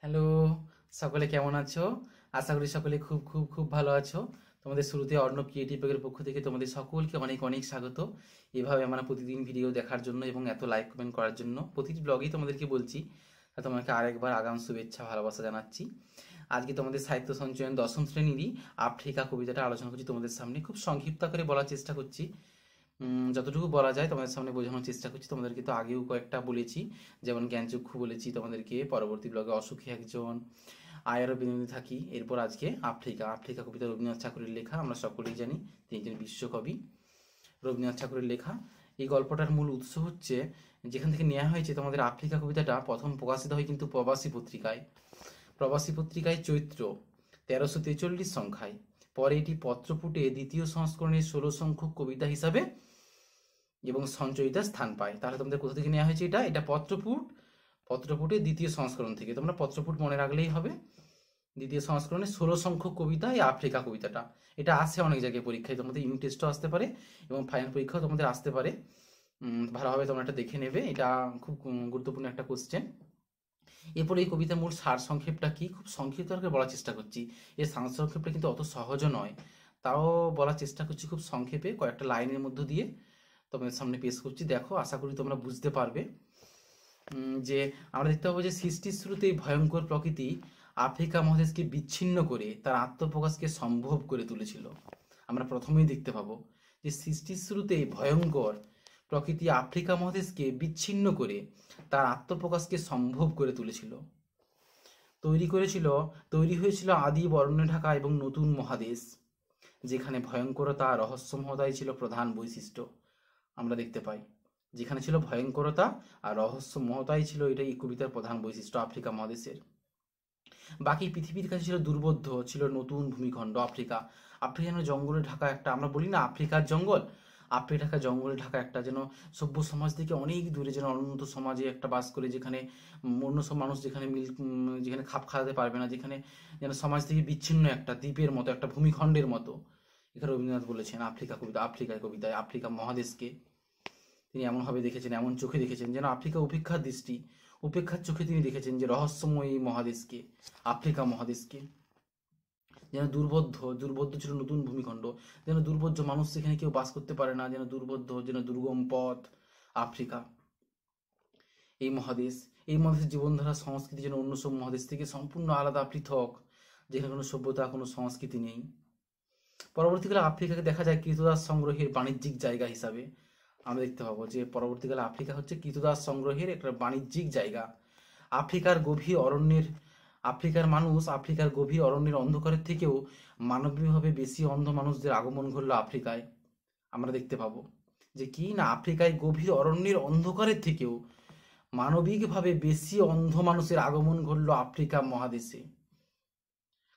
Hello, সকলে কেমন আছো? আশা করি সকলে খুব খুব খুব ভালো আছো। তোমাদের শুরুতে অর্ণব ক্রিয়েটিভ ব্লগের পক্ষ থেকে তোমাদের সকলকে অনেক অনেক স্বাগত। এভাবে আমরা প্রতিদিন ভিডিও দেখার জন্য এবং এত লাইক কমেন্ট করার জন্য প্রতিটি ব্লগেই তোমাদেরকে বলছি। আর তোমাকে আরেকবার আগাম শুভেচ্ছা ভালোবাসা জানাচ্ছি। আজকে তোমাদের সাহিত্য সঞ্চয়ন দশম শ্রেণীরই আফ্রিকা কবিতাটা আলোচনা করছি তোমাদের সামনে। খুব সংক্ষিপ্ত করে বলার চেষ্টা করছি। যতটুকু বলা যায় তোমাদের সামনে বোঝানোর চেষ্টা করছি। তোমাদেরকে তো আগেও কয়েকটা বলেছি, যেমন জ্ঞানচক্ষু বলেছি তোমাদেরকে, পরবর্তী ব্লগে অসুখী একজন, আয়ারও বিনোদী থাকি। এরপর আজকে আফ্রিকা আফ্রিকা কবিতা রবীন্দ্রনাথ ঠাকুরের লেখা, আমরা সকলেই জানি তিনি একজন বিশ্বকবি। রবীন্দ্রনাথ ঠাকুরের লেখা এই গল্পটার মূল উৎস হচ্ছে যেখান থেকে নেওয়া হয়েছে। তোমাদের আফ্রিকা কবিতাটা প্রথম প্রকাশিত হয় কিন্তু প্রবাসী পত্রিকায়। প্রবাসী পত্রিকায় চৈত্র 1343 সংখ্যায়। পরে এটি পত্রপুটে দ্বিতীয় সংস্করণের 16 সংখ্যক কবিতা হিসাবে এবং সঞ্চয়িতা স্থান পায়। তাহলে তোমাদের কোথা থেকে নেওয়া হয়েছে? এটা পত্রপুটের দ্বিতীয় সংস্করণ থেকে। তোমরা পত্রপুট মনে রাখলেই হবে। দ্বিতীয় সংস্করণে 16 সংখ্যক কবিতা এই আফ্রিকা কবিতাটা। এটা আসে অনেক জায়গায় পরীক্ষায়, তোমাদের ইউনিট টেস্টও আসতে পারে এবং ফাইনাল পরীক্ষাও তোমাদের আসতে পারে। ভালোভাবে তোমরা এটা দেখে নেবে, এটা খুব গুরুত্বপূর্ণ একটা কোশ্চেন। এরপরে এই কবিতার মূল সার সংক্ষেপটা কি, খুব সংক্ষিপ্ত করে বলার চেষ্টা করছি। এর সার সংক্ষেপটা কিন্তু অত সহজও নয়, তাও বলার চেষ্টা করছি খুব সংক্ষেপে কয়েকটা লাইনের মধ্য দিয়ে তোমাদের সামনে পেশ করছি। দেখো, আশা করি তোমরা বুঝতে পারবে। যে আমরা দেখতে পাবো যে সৃষ্টির শুরুতে এই ভয়ঙ্কর প্রকৃতি আফ্রিকা মহাদেশকে বিচ্ছিন্ন করে তার আত্মপ্রকাশকে সম্ভব করে তুলেছিল। আমরা প্রথমেই দেখতে পাবো যে সৃষ্টির শুরুতে এই ভয়ঙ্কর প্রকৃতি আফ্রিকা মহাদেশকে বিচ্ছিন্ন করে তার আত্মপ্রকাশকে সম্ভব করে তুলেছিল। তৈরি হয়েছিল আদি বর্ণে ঢাকা এবং নতুন মহাদেশ, যেখানে ভয়ঙ্করতা রহস্যময়তাই ছিল প্রধান বৈশিষ্ট্য। আমরা দেখতে পাই যেখানে ছিল ভয়ঙ্করতা আর রহস্যময়তাই ছিল, এটাই এই কবিতার প্রধান বৈশিষ্ট্য আফ্রিকা মহাদেশের। বাকি পৃথিবীর কাছে ছিল দুর্বোধ্য, ছিল নতুন ভূমিখণ্ড আফ্রিকা। আফ্রিকা যেন জঙ্গলে ঢাকা একটা, আমরা বলি না আফ্রিকার জঙ্গল, আফ্রিকা জঙ্গলে ঢাকা একটা যেন সভ্য সমাজ থেকে অনেক দূরে, যেন অনুন্নত সমাজে একটা বাস করে, যেখানে অন্য সব মানুষ যেখানে যেখানে খাপ খাওয়াতে পারবে না, যেখানে যেন সমাজ থেকে বিচ্ছিন্ন একটা দ্বীপের মতো, একটা ভূমিখণ্ডের মতো। এখানে রবীন্দ্রনাথ বলেছেন আফ্রিকার কবিতায় আফ্রিকা মহাদেশকে তিনি এমনভাবে দেখেছেন, এমন চোখে দেখেছেন যেন আফ্রিকা উপেক্ষার চোখে তিনি দেখেছেন যে রহস্যময় এই মহাদেশকে, আফ্রিকা মহাদেশকে। যেন দুর্বোধ্য ছিল নতুন ভূমিখণ্ড, যেন দুর্বোধ্য মানুষ সেখানে কেউ বাস করতে পারে না, যেন দুর্বোধ্য, যেন দুর্গম পথ আফ্রিকা। এই মহাদেশের জীবনধারা সংস্কৃতি যেন অন্য সব মহাদেশ থেকে সম্পূর্ণ আলাদা, পৃথক, যেখানে কোনো সভ্যতা, কোনো সংস্কৃতি নেই। পরবর্তীকালে আফ্রিকাকে দেখা যায় কৃতদাস সংগ্রহের বাণিজ্যিক জায়গা হিসাবে। আমরা দেখতে পাবো যে পরবর্তীকালে আফ্রিকা হচ্ছে কৃতদাস সংগ্রহের একটা বাণিজ্যিক জায়গা। আফ্রিকার গভীর অরণ্যের অন্ধকারের থেকেও মানবীয়ভাবে বেশি অন্ধ মানুষদের আগমন ঘটল আফ্রিকায়। আমরা দেখতে পাবো যে কি না, আফ্রিকায় গভীর অরণ্যের অন্ধকারের থেকেও মানবিকভাবে বেশি অন্ধ মানুষের আগমন ঘটল আফ্রিকা মহাদেশে।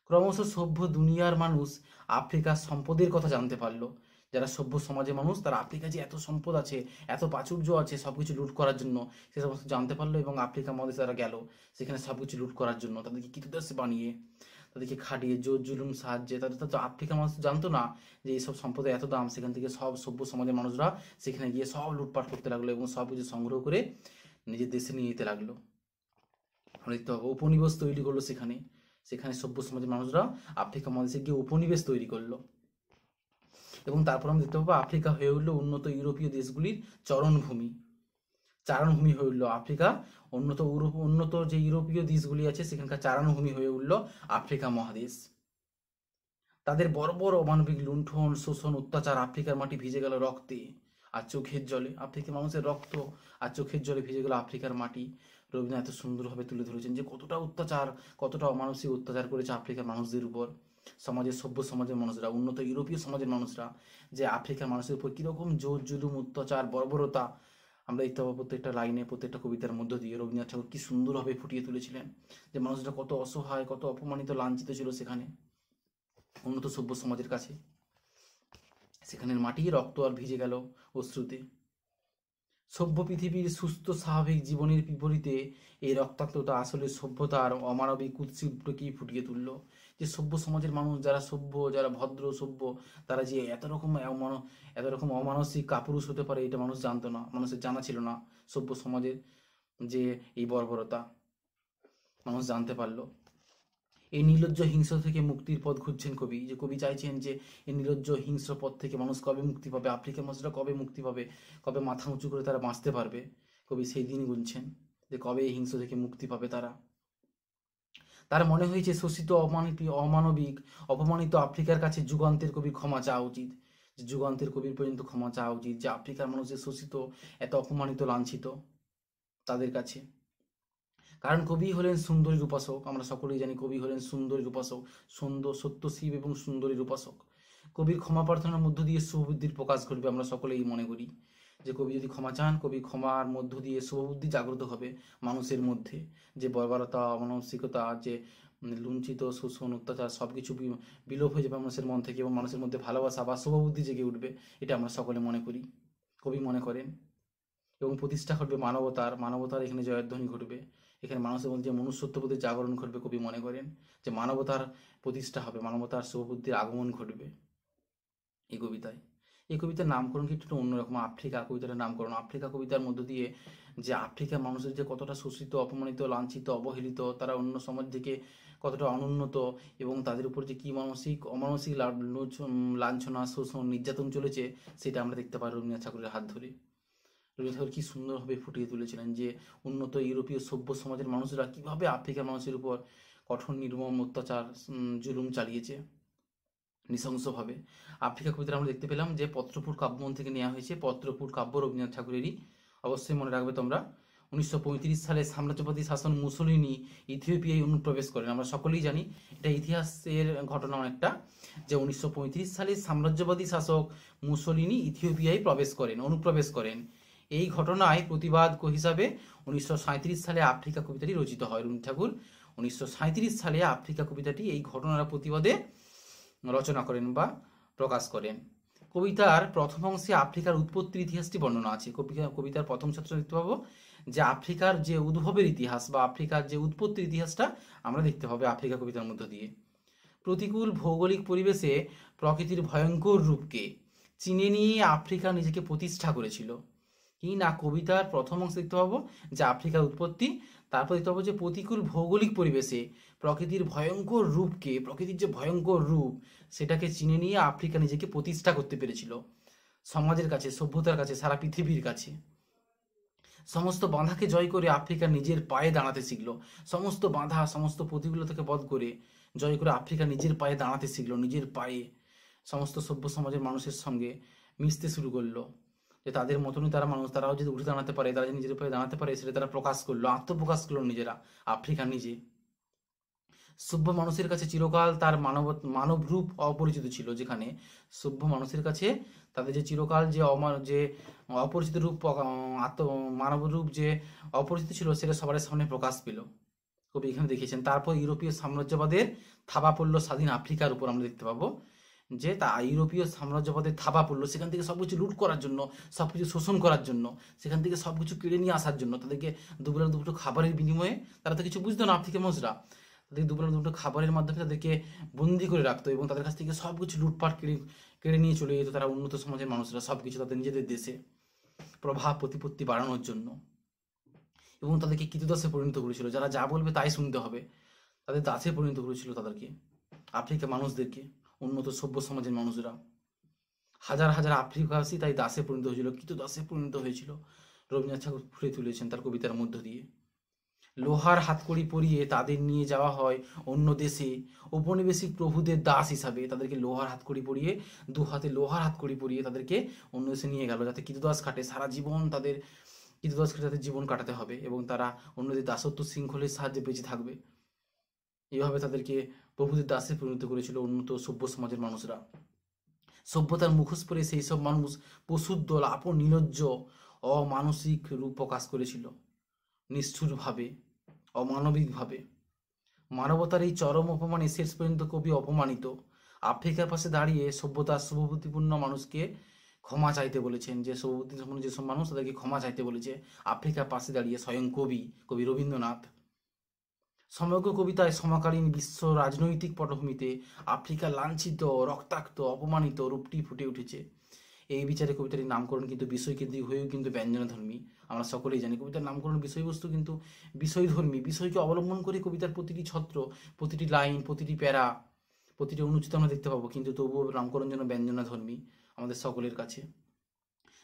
ক্রমশ সভ্য দুনিয়ার মানুষ আফ্রিকার সম্পদের কথা জানতে পারলো। যারা সভ্য সমাজের মানুষ, তারা আফ্রিকা যে এত সম্পদ আছে, এত প্রাচুর্য আছে সবকিছু লুট করার জন্য, সে সমস্ত জানতে পারলো এবং আফ্রিকা মহাদেশে তারা গেল সেখানে সবকিছু লুট করার জন্য। তাদেরকে কৃতদাস বানিয়ে, তাদেরকে খাটিয়ে, জোর জুলুম সাহায্যে, তাদের তো আফ্রিকা মানুষ জানতো না যে এইসব সম্পদের এত দাম। সেখান থেকে সব সভ্য সমাজের মানুষরা সেখানে গিয়ে সব লুটপাট করতে লাগলো এবং সব কিছু সংগ্রহ করে নিজের দেশে নিয়ে যেতে লাগলো। দেখতে হবে উপনিবেশ তৈরি করলো সেখানে, সভ্য সমাজের মানুষরা আফ্রিকা মহাদেশে গিয়ে উপনিবেশ তৈরি করলো। এবং তারপর আমরা দেখতে পাবো আফ্রিকা হয়ে উঠলো উন্নত ইউরোপীয় দেশগুলির চারণভূমি হয়ে উঠলো আফ্রিকা। উন্নত যে ইউরোপীয় দেশগুলি আছে সেখানকার চারণভূমি হয়ে উঠলো আফ্রিকা মহাদেশ। তাদের বর্বর অমানবিক লুণ্ঠন, শোষণ, অত্যাচার, আফ্রিকার মাটি ভিজে গেল রক্তে আর চোখের জলে। আফ্রিকার মানুষের রক্ত আর চোখের জলে ভিজে গেল আফ্রিকার মাটি। রবীন্দ্রনাথ এত সুন্দরভাবে তুলে ধরেছেন যে কতটা অমানসিক অত্যাচার করেছে আফ্রিকার মানুষদের উপর সভ্য সমাজের মানুষরা, উন্নত ইউরোপীয় সমাজের মানুষরা, যে আফ্রিকার মানুষের উপর কিরকম জোর জুলুম, অত্যাচার, বর্বরতা আমরা দেখতে পাবো প্রত্যেকটা লাইনে, প্রত্যেকটা কবিতার মধ্য দিয়ে রবীন্দ্রনাথ ঠাকুর কি সুন্দরভাবে ফুটিয়ে তুলেছিলেন যে মানুষরা কত অসহায়, কত অপমানিত, লাঞ্ছিত ছিল সেখানে উন্নত সভ্য সমাজের কাছে। সেখানের মাটি রক্ত আর ভিজে গেল অশ্রুতে। সভ্য পৃথিবীর সুস্থ স্বাভাবিক জীবনের বিপরীতে এই রক্তাক্ততা আসলে সভ্যতার অমানবিক কুৎসিতকেই ফুটিয়ে তুললো। যে সভ্য সমাজের মানুষ, যারা সভ্য, যারা ভদ্র সভ্য, তারা যে এত রকম অমানসিক কাপুরুষ হতে পারে এটা মানুষ জানতো না, মানুষের জানা ছিল না সভ্য সমাজের যে এই বর্বরতা। মানুষ জানতে পারলো। এই নির্লজ্জ হিংস্র থেকে মুক্তির পথ খুঁজছেন কবি, যে কবি চাইছেন যে এই নির্লজ্জ হিংস্র পথ থেকে মানুষ কবে মুক্তি পাবে, আফ্রিকার মানুষরা কবে মুক্তি পাবে, কবে মাথা উঁচু করে তারা বাঁচতে পারবে। কবি সেই দিন গুনছেন যে কবে এই হিংস্র থেকে মুক্তি পাবে তারা। তার মনে হয়েছে শোষিত, অমানবিক, অপমানিত আফ্রিকার কাছে যুগান্তের কবির ক্ষমা চাওয়া উচিত, যে যুগান্তের কবির পর্যন্ত ক্ষমা চাওয়া উচিত, যে আফ্রিকার মানুষ যে শোষিত, এত অপমানিত, লাঞ্ছিত তাদের কাছে। কারণ কবি হলেন সুন্দরীর উপাসক, আমরা সকলেই জানি কবি হলেন সুন্দরীর উপাসক, সুন্দর, সত্য শিব এবং সুন্দরীর উপাসক। কবির ক্ষমা প্রার্থনার মধ্য দিয়ে শুভবুদ্ধির প্রকাশ ঘটবে, আমরা সকলেই মনে করি যে কবি যদি ক্ষমা চান, কবি ক্ষমার মধ্য দিয়ে শুভবুদ্ধি জাগ্রত হবে মানুষের মধ্যে, যে বর্বরতা, অমানসিকতা, যে লুঞ্ছিত, শোষণ, অত্যাচার সবকিছু বিলোপ হয়ে যাবে মানুষের মন থেকে, এবং মানুষের মধ্যে ভালোবাসা বা শুভবুদ্ধি জেগে উঠবে। এটা আমরা সকলে মনে করি, কবি মনে করেন। এবং প্রতিষ্ঠা ঘটবে মানবতার এখানে জয়ধ্বনি ঘটবে, এখানে মানুষের মধ্যে যে মনুষ্যত্ববোধের জাগরণ ঘটবে। কবি মনে করেন যে মানবতার প্রতিষ্ঠা হবে, মানবতার শুভবুদ্ধির আগমন ঘটবে এই কবিতায়। এই কবিতার নামকরণ কি একটু অন্যরকম, আফ্রিকা কবিতার নামকরণ। আফ্রিকা কবিতার মধ্য দিয়ে যে আফ্রিকার মানুষের যে কতটা শোষিত, অপমানিত, লাঞ্ছিত, অবহেলিত, তারা অন্য সমাজ থেকে কতটা অনুন্নত, এবং তাদের উপর যে কী অমানসিক লাঞ্ছনা, শোষণ, নির্যাতন চলেছে, সেটা আমরা দেখতে পাই রবীন্দ্রনাথ ঠাকুরের হাত ধরে। রবীন্দ্রনাথ ঠাকুর কী সুন্দরভাবে ফুটিয়ে তুলেছিলেন যে উন্নত ইউরোপীয় সভ্য সমাজের মানুষরা কীভাবে আফ্রিকার মানুষের উপর কঠোর নির্মম অত্যাচার, জুলুম চালিয়েছে নৃশংসভাবে। আফ্রিকা কবিতা আমরা দেখতে পেলাম যে পত্রপুর কাব্যমন থেকে নেওয়া হয়েছে। পত্রপুর কাব্য রবীন্দ্রনাথ ঠাকুরেরই, অবশ্যই মনে রাখবে তোমরা। 1935 সালে সাম্রাজ্যবাদী শাসন মুসোলিনি ইথিওপিয়ায় অনুপ্রবেশ করেন। আমরা সকলেই জানি এটা ইতিহাসের ঘটনা অনেকটা, যে 1935 সালে সাম্রাজ্যবাদী শাসক মুসোলিনি ইথিওপিয়ায় অনুপ্রবেশ করেন। এই ঘটনায় প্রতিবাদ হিসাবে 1937 সালে আফ্রিকা কবিতাটি রচিত হয়। রবীন্দ্রনাথ ঠাকুর 1937 সালে আফ্রিকা কবিতাটি এই ঘটনার প্রতিবাদে রচনা করেন বা প্রকাশ করেন। কবিতার প্রথম অংশে আফ্রিকার উৎপত্তির ইতিহাসটি বর্ণনা আছে। কবিতার প্রথম ছাত্র দেখতে পাবো যে আফ্রিকার যে উদ্ভবের ইতিহাস বা আফ্রিকার যে উৎপত্তির ইতিহাসটা আমরা দেখতে পাবো আফ্রিকা কবিতার মধ্য দিয়ে। প্রতিকূল ভৌগোলিক পরিবেশে প্রকৃতির ভয়ঙ্কর রূপকে চিনে নিয়ে আফ্রিকা নিজেকে প্রতিষ্ঠা করেছিল। কি না, কবিতার প্রথম অংশ দেখতে পাবো যে আফ্রিকার উৎপত্তি, তারপর দেখতে পাবো যে প্রতিকূল ভৌগোলিক পরিবেশে প্রকৃতির ভয়ঙ্কর রূপকে, প্রকৃতির যে ভয়ঙ্কর রূপ সেটাকে চিনে নিয়ে আফ্রিকা নিজেকে প্রতিষ্ঠা করতে পেরেছিল সমাজের কাছে, সভ্যতার কাছে, সারা পৃথিবীর কাছে। সমস্ত বাধাকে জয় করে আফ্রিকা নিজের পায়ে দাঁড়াতে শিখলো। সমস্ত বাধা, সমস্ত প্রতিকূলতাকে বধ করে, জয় করে আফ্রিকা নিজের পায়ে দাঁড়াতে শিখলো। নিজের পায়ে সমস্ত সভ্য সমাজের মানুষের সঙ্গে মিশতে শুরু করলো, যে তাদের মতনই তারা মানুষ, তারাও যদি উঠে দাঁড়াতে পারে, তারা যদি নিজের পায়ে দাঁড়াতে পারে, সেটা তারা প্রকাশ করলো, আত্মপ্রকাশ করলো নিজেরা, আফ্রিকা নিজে। সভ্য মানুষের কাছে চিরকাল তার মানব রূপ অপরিচিত ছিল, যেখানে সভ্য মানুষের কাছে তাদের যে চিরকাল যে অপরিচিত রূপ, মানব রূপ যে অপরিচিত ছিল, সেটা সবার সামনে প্রকাশ পেল। কবি এখানে দেখিয়েছেন। তারপর ইউরোপীয় সাম্রাজ্যবাদের থাবা পড়লো স্বাধীন আফ্রিকার উপর। আমরা দেখতে পাবো যে ইউরোপীয় সাম্রাজ্যবাদের থাবা পড়লো, সেখান থেকে সবকিছু লুট করার জন্য, সবকিছু শোষণ করার জন্য, সেখান থেকে সবকিছু কেড়ে নিয়ে আসার জন্য। তাদেরকে দুপুরে খাবারের বিনিময়ে, তারা তো কিছু বুঝতো না আফ্রিকার মানুষরা, তাদেরকে দুপুরে খাবারের মাধ্যমে তাদেরকে বন্দি করে রাখতো, এবং তাদের কাছ থেকে সবকিছু লুটপাট কেড়ে নিয়ে চলে যেত তারা উন্নত সমাজের মানুষরা, সবকিছু তাদের নিজেদের দেশে প্রভাব প্রতিপত্তি বাড়ানোর জন্য, এবং তাদেরকে কৃতদাসে পরিণত করেছিল। যারা যা বলবে তাই শুনতে হবে, তাদের দাসে পরিণত করেছিল তাদেরকে, আফ্রিকা মানুষদেরকে, উন্নত সভ্য সমাজের মানুষরা। হাজার হাজার আফ্রিকাবাসী তাই দাসে পরিণত হয়েছিল, কৃতদাসে পরিণত হয়েছিল। রবীন্দ্রনাথ ঠাকুর ফুটে তুলেছেন তার কবিতার মধ্য দিয়ে। লোহার হাতকড়ি পরিয়ে তাদের নিয়ে যাওয়া হয় অন্য দেশে ঔপনিবেশিক প্রভুদের দাস হিসাবে। তাদেরকে লোহার হাতকড়ি পরিয়ে, দু হাতে লোহার হাতকড়ি পরিয়ে তাদেরকে অন্য দেশে নিয়ে গেল, যাতে কৃতদাস খাটে সারা জীবন, তাদের কৃতদাস খাটে তাদের জীবন কাটাতে হবে, এবং তারা অন্যদের দাসত্ব শৃঙ্খলের সাহায্যে বেঁচে থাকবে। এইভাবে তাদেরকে প্রভুদের দাসে পরিণত করেছিল উন্নত সভ্য সমাজের মানুষরা। সভ্যতার মুখোশ পরে সেই সব মানুষ পশুর দল আপন নির্লজ্জ অমানসিক রূপ প্রকাশ করেছিল, নিষ্ঠুরভাবে, অমানবিকভাবে। মানবতার এই চরম অপমানে শেষ পর্যন্ত কবি অপমানিত। আফ্রিকার পাশে দাঁড়িয়ে সভ্যতার শুভবুদ্ধিপূর্ণ মানুষকে ক্ষমা চাইতে বলেছেন, যে শুভবুদ্ধিপূর্ণ যেসব মানুষ তাদেরকে ক্ষমা চাইতে বলেছে আফ্রিকার পাশে দাঁড়িয়ে স্বয়ং কবি রবীন্দ্রনাথ। সমগ্র কবিতায় সমকালীন বিশ্ব রাজনৈতিক পটভূমিতে আফ্রিকা লাঞ্ছিত, রক্তাক্ত, অপমানিত রূপটি ফুটে উঠেছে। এই বিচারে কবিতাটির নামকরণ কিন্তু বিষয়কেন্দ্রিক হয়েও কিন্তু ব্যঞ্জনাধর্মী। আমরা সকলেই জানি কবিতার নামকরণ বিষয়বস্তু কিন্তু বিষয়ধর্মী, বিষয়কে অবলম্বন করে কবিতার প্রতিটি ছত্র, প্রতিটি লাইন, প্রতিটি প্যারা, প্রতিটি অনুচ্ছেদ আমরা দেখতে পাবো, কিন্তু তবুও নামকরণ যেন ব্যঞ্জনাধর্মী আমাদের সকলের কাছে।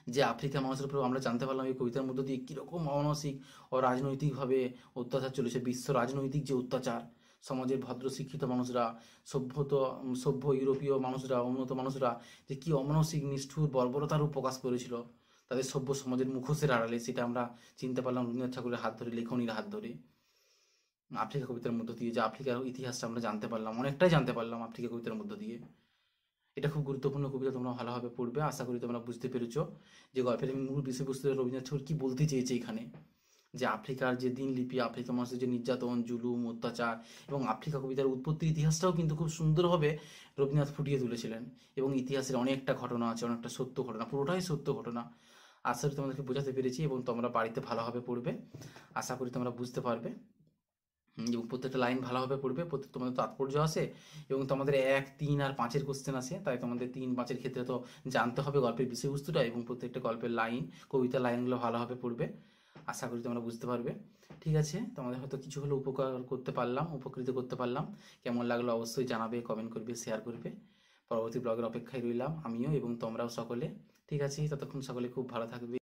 যে আফ্রিকার মানুষের উপর আমরা জানতে পারলাম এই কবিতার মধ্য দিয়ে কীরকম অমানসিক ও রাজনৈতিকভাবে অত্যাচার চলেছে, বিশ্ব রাজনৈতিক যে অত্যাচার, সমাজের ভদ্র শিক্ষিত মানুষরা, সভ্য ইউরোপীয় মানুষরা, উন্নত মানুষরা যে কী অমানসিক নিষ্ঠুর বর্বরতারও প্রকাশ করেছিল তাদের সভ্য সমাজের মুখোশের আড়ালে, সেটা আমরা চিনতে পারলাম রবীন্দ্রনাথ ঠাকুরের হাত ধরে, লেখনীর হাত ধরে। আফ্রিকা কবিতার মধ্য দিয়ে যে আফ্রিকার ইতিহাসটা আমরা জানতে পারলাম, অনেকটাই জানতে পারলাম আফ্রিকা কবিতার মধ্য দিয়ে। এটা খুব গুরুত্বপূর্ণ কবিতা, তোমরা ভালোভাবে পড়বে, আশা করি তোমরা বুঝতে পেরেছো যে গল্পের মূল বিষয়বস্তু রবীন্দ্রনাথ ঠাকুর কী বলতে চেয়েছে এখানে। যে আফ্রিকার যে দিনলিপি, আফ্রিকা মানুষের যে নির্যাতন, জুলুম, অত্যাচার এবং আফ্রিকা কবিতার উৎপত্তির ইতিহাসটাও কিন্তু খুব সুন্দরভাবে রবীন্দ্রনাথ ফুটিয়ে তুলেছিলেন। এবং ইতিহাসের অনেকটা ঘটনা আছে, অনেকটা সত্য ঘটনা, পুরোটাই সত্য ঘটনা। আশা করি তোমাদেরকে বোঝাতে পেরেছি এবং তোমরা বাড়িতে ভালোভাবে পড়বে, আশা করি তোমরা বুঝতে পারবে। এবং প্রত্যেকটা লাইন ভালোভাবে পড়বে, প্রত্যেক তোমাদের তাৎপর্য আসে এবং তোমাদের 1, 3 আর 5-এর কোশ্চেন আসে, তাই তোমাদের 3, 5-এর ক্ষেত্রে তো জানতে হবে গল্পের বিষয়বস্তুটা এবং প্রত্যেকটা গল্পের লাইন, কবিতার লাইনগুলো ভালোভাবে পড়বে। আশা করি তোমরা বুঝতে পারবে। ঠিক আছে, তোমাদের হয়তো কিছু হলেও উপকৃত করতে পারলাম। কেমন লাগলো অবশ্যই জানাবে, কমেন্ট করবে, শেয়ার করবে। পরবর্তী ব্লগের অপেক্ষায় রইলাম আমিও এবং তোমরাও সকলে। ঠিক আছে, ততক্ষণ সকলে খুব ভালো থাকবে।